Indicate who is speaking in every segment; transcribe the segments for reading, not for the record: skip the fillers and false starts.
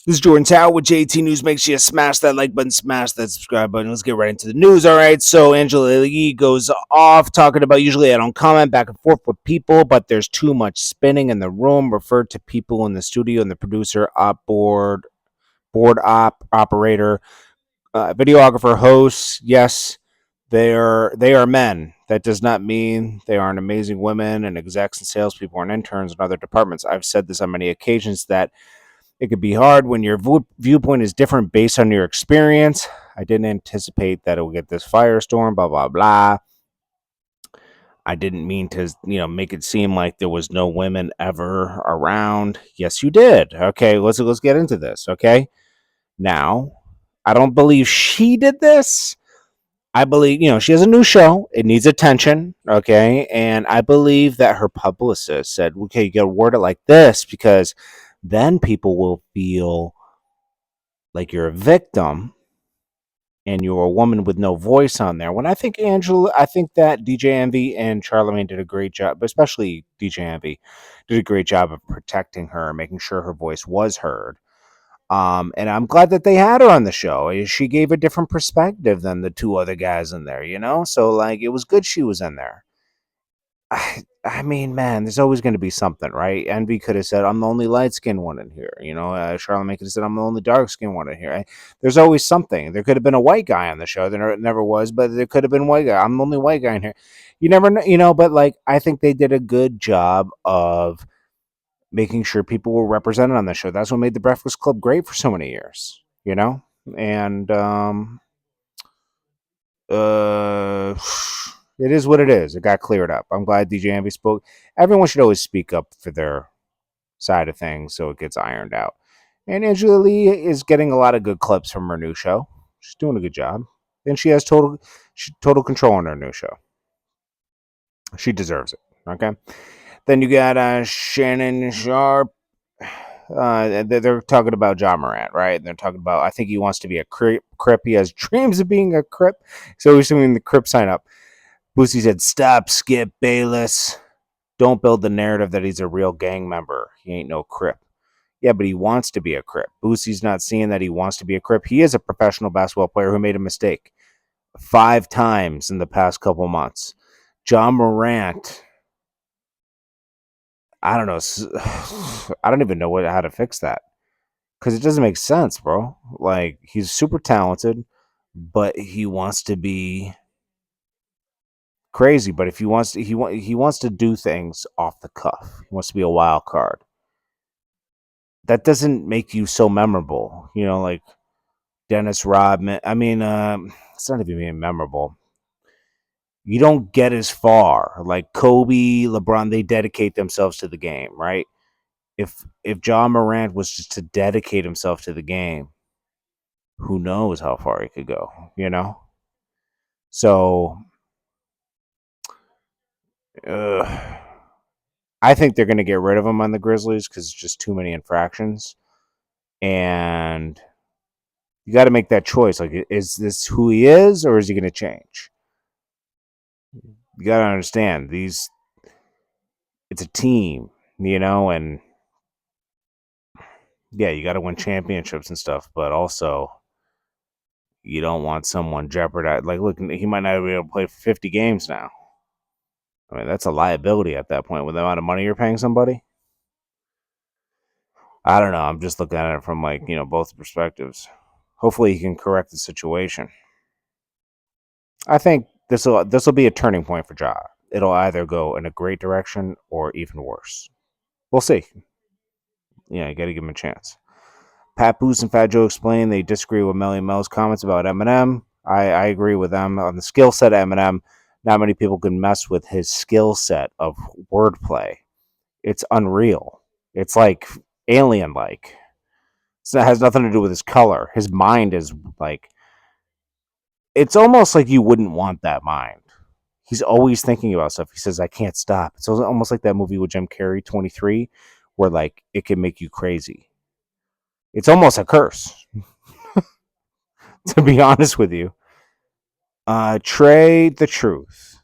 Speaker 1: This is Jordan Tower with JT News. Make sure you smash that like button, smash that subscribe button. Let's get right into the news. All right. So Angela Lee goes off talking about usually I don't comment back and forth with people, but there's too much spinning in the room. Referred to people in the studio and the producer, board operator, videographer, hosts. Yes, they are men. That does not mean they aren't amazing women and execs and salespeople and interns and other departments. I've said this on many occasions that it could be hard when your viewpoint is different based on your experience. I didn't anticipate that it would get this firestorm, blah, blah, blah. I didn't mean to, make it seem like there was no women ever around. Yes, you did. Okay, let's get into this, okay? Now, I don't believe she did this. I believe, she has a new show. It needs attention, okay? And I believe that her publicist said, okay, you got to word it like this because then people will feel like you're a victim and you're a woman with no voice on there. When I think I think that DJ Envy and Charlamagne did a great job, especially DJ Envy did a great job of protecting her, making sure her voice was heard. And I'm glad that they had her on the show. She gave a different perspective than the two other guys in there, So like it was good she was in there. I mean, man, there's always going to be something, right? Envy could have said, I'm the only light-skinned one in here. Charlamagne could have said, I'm the only dark-skinned one in here. There's always something. There could have been a white guy on the show. There never was, but there could have been a white guy. I'm the only white guy in here. You never know, but, like, I think they did a good job of making sure people were represented on the show. That's what made The Breakfast Club great for so many years, And, it is what it is. It got cleared up. I'm glad DJ Envy spoke. Everyone should always speak up for their side of things so it gets ironed out. And Angela Lee is getting a lot of good clips from her new show. She's doing a good job. And she has total control on her new show. She deserves it. Okay. Then you got Shannon Sharp. They're talking about Ja Morant, right? And they're talking about, I think he wants to be a Crip. He has dreams of being a Crip. So he's doing the Crip sign up. Boosie said, stop, Skip Bayless. Don't build the narrative that he's a real gang member. He ain't no Crip. Yeah, but he wants to be a Crip. Boosie's not seeing that he wants to be a Crip. He is a professional basketball player who made a mistake 5 times in the past couple months. Ja Morant, I don't know. I don't even know how to fix that because it doesn't make sense, bro. Like, he's super talented, but he wants to be crazy. But if he wants to, he wants to do things off the cuff. He wants to be a wild card. That doesn't make you so memorable, like Dennis Rodman. I mean, it's not even being memorable. You don't get as far. Like Kobe, LeBron, they dedicate themselves to the game, right? If Ja Morant was just to dedicate himself to the game, who knows how far he could go, So, I think they're going to get rid of him on the Grizzlies because it's just too many infractions. And you got to make that choice. Like, is this who he is, or is he going to change? You got to understand it's a team, and yeah, you got to win championships and stuff, but also you don't want someone jeopardized. Like, look, he might not be able to play for 50 games now. I mean, that's a liability at that point with the amount of money you're paying somebody. I don't know. I'm just looking at it from both perspectives. Hopefully, he can correct the situation. I think this will be a turning point for Ja. It'll either go in a great direction or even worse. We'll see. Yeah, you got to give him a chance. Pat Boost and Fat Joe explain they disagree with Melly Mel's comments about Eminem. I agree with them on the skill set of Eminem. Not many people can mess with his skill set of wordplay. It's unreal. It's like alien-like. It has nothing to do with his color. His mind is like, it's almost like you wouldn't want that mind. He's always thinking about stuff. He says, I can't stop. It's almost like that movie with Jim Carrey, 23, where like it can make you crazy. It's almost a curse, to be honest with you. Trae the Truth.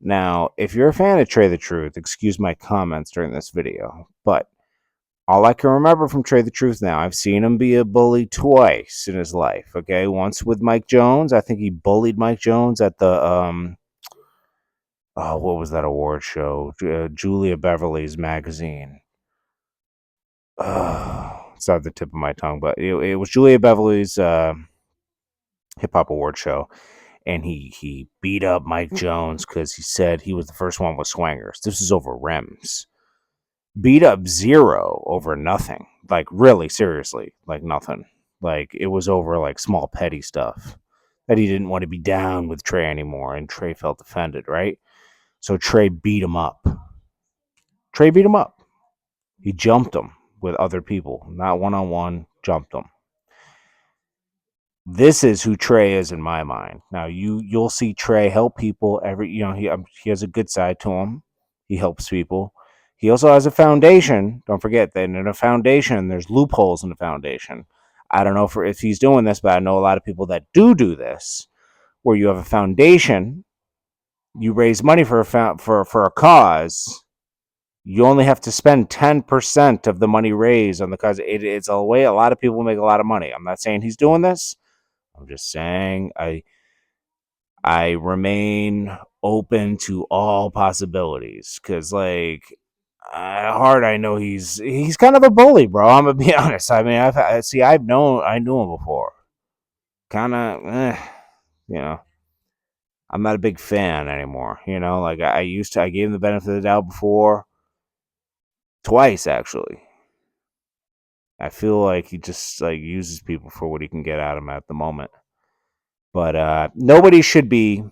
Speaker 1: Now, if you're a fan of Trae the Truth, excuse my comments during this video, but All I can remember from Trae the Truth now, I've seen him be a bully twice in his life. Okay, once with Mike Jones. I think he bullied Mike Jones at the oh, what was that award show? Julia Beverly's magazine. It's not the tip of my tongue, but it was Julia Beverly's hip hop award show, and he beat up Mike Jones because he said he was the first one with swangers. This is over rims. Beat up Zero over nothing. Like really, seriously, like nothing. Like it was over like small petty stuff that he didn't want to be down with Trae anymore, and Trae felt offended, right? So Trae beat him up. Trae beat him up. He jumped him with other people, not one on one. Jumped him. This is who Trae is in my mind. Now you'll see Trae help people every he has a good side to him. He helps people. He also has a foundation. Don't forget that in a foundation there's loopholes in the foundation. I don't know if he's doing this, but I know a lot of people that do this, where you have a foundation, you raise money for a cause. You only have to spend 10% of the money raised on the cause. It's a way a lot of people make a lot of money. I'm not saying he's doing this. I'm just saying I remain open to all possibilities because like at heart I know he's kind of a bully, bro. I'm gonna be honest. I mean, I knew him before. Kind of, you know. I'm not a big fan anymore. Like I gave him the benefit of the doubt before, twice actually. I feel like he just like uses people for what he can get out of them at the moment. But nobody should be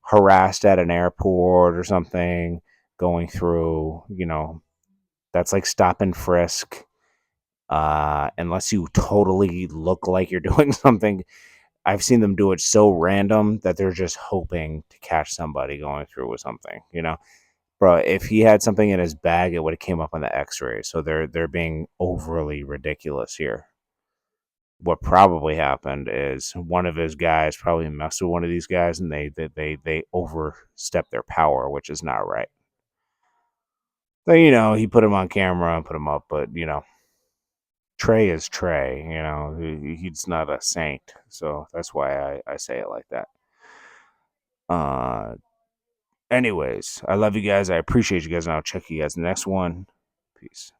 Speaker 1: harassed at an airport or something going through. That's like stop and frisk. Unless you totally look like you're doing something. I've seen them do it so random that they're just hoping to catch somebody going through with something. Bro, if he had something in his bag, it would have came up on the X-ray. So they're being overly ridiculous here. What probably happened is one of his guys probably messed with one of these guys, and they overstepped their power, which is not right. So he put him on camera and put him up, but Trae is Trae. He's not a saint, so that's why I say it like that. Uh, anyways, I love you guys. I appreciate you guys, and I'll check you guys in the next one. Peace.